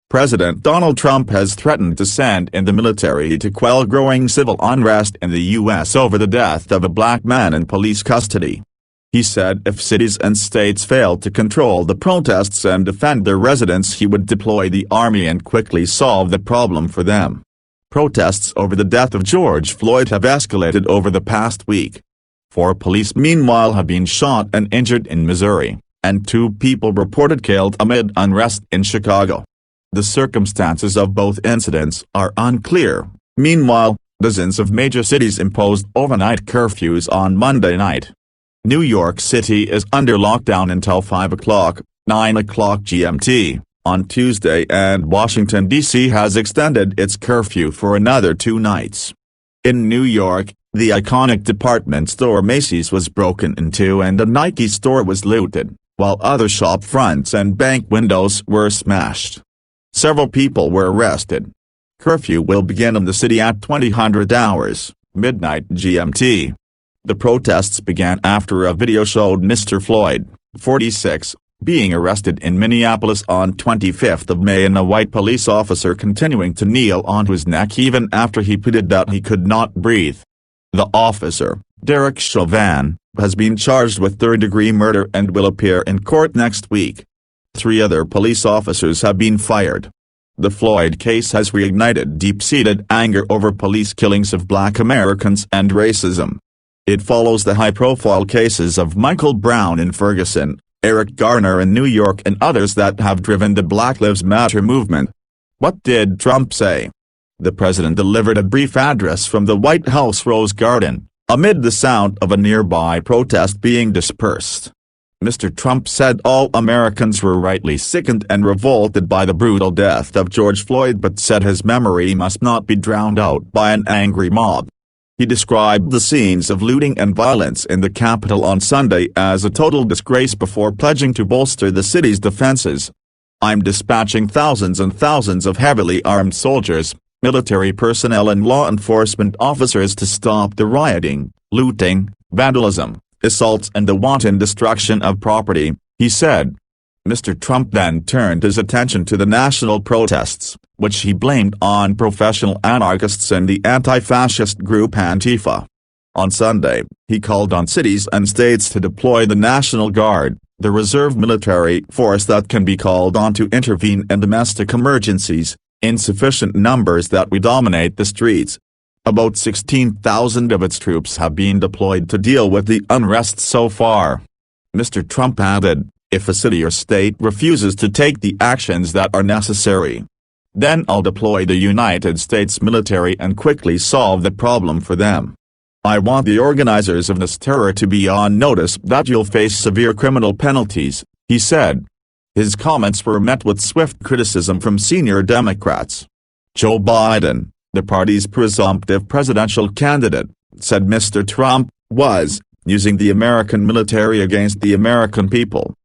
President Donald Trump has threatened to send in the military to quell growing civil unrest in the U.S. over the death of a black man in police custody. He said if cities and states failed to control the protests and defend their residents, he would deploy the army and quickly solve the problem for them. Protests over the death of George Floyd have escalated over the past week. 4 police meanwhile have been shot and injured in Missouri, and 2 people reported killed amid unrest in Chicago. The circumstances of both incidents are unclear. Meanwhile, dozens of major cities imposed overnight curfews on Monday night. New York City is under lockdown until 5 o'clock, 9 o'clock GMT, on Tuesday, and Washington, D.C. has extended its curfew for another 2 nights. In New York, the iconic department store Macy's was broken into and a Nike store was looted, while other shop fronts and bank windows were smashed. Several people were arrested. Curfew will begin in the city at 2000 hours, midnight GMT. The protests began after a video showed Mr. Floyd, 46, being arrested in Minneapolis on 25 May and a white police officer continuing to kneel on his neck even after he pleaded that he could not breathe. The officer, Derek Chauvin, has been charged with third-degree murder and will appear in court next week. 3 other police officers have been fired. The Floyd case has reignited deep-seated anger over police killings of black Americans and racism. It follows the high-profile cases of Michael Brown in Ferguson, Eric Garner in New York and others that have driven the Black Lives Matter movement. What did Trump say? The president delivered a brief address from the White House Rose Garden, amid the sound of a nearby protest being dispersed. Mr. Trump said all Americans were rightly sickened and revolted by the brutal death of George Floyd, but said his memory must not be drowned out by an angry mob. He described the scenes of looting and violence in the Capitol on Sunday as a total disgrace before pledging to bolster the city's defenses. "I'm dispatching thousands and thousands of heavily armed soldiers, military personnel and law enforcement officers to stop the rioting, looting, vandalism, assaults and the wanton destruction of property," he said. Mr. Trump then turned his attention to the national protests, which he blamed on professional anarchists and the anti-fascist group Antifa. On Sunday, he called on cities and states to deploy the National Guard, the reserve military force that can be called on to intervene in domestic emergencies, in sufficient numbers that we dominate the streets. About 16,000 of its troops have been deployed to deal with the unrest so far. Mr. Trump added, "If a city or state refuses to take the actions that are necessary, then I'll deploy the United States military and quickly solve the problem for them. I want the organizers of this terror to be on notice that you'll face severe criminal penalties," he said. His comments were met with swift criticism from senior Democrats. Joe Biden, the party's presumptive presidential candidate, said Mr. Trump was using the American military against the American people.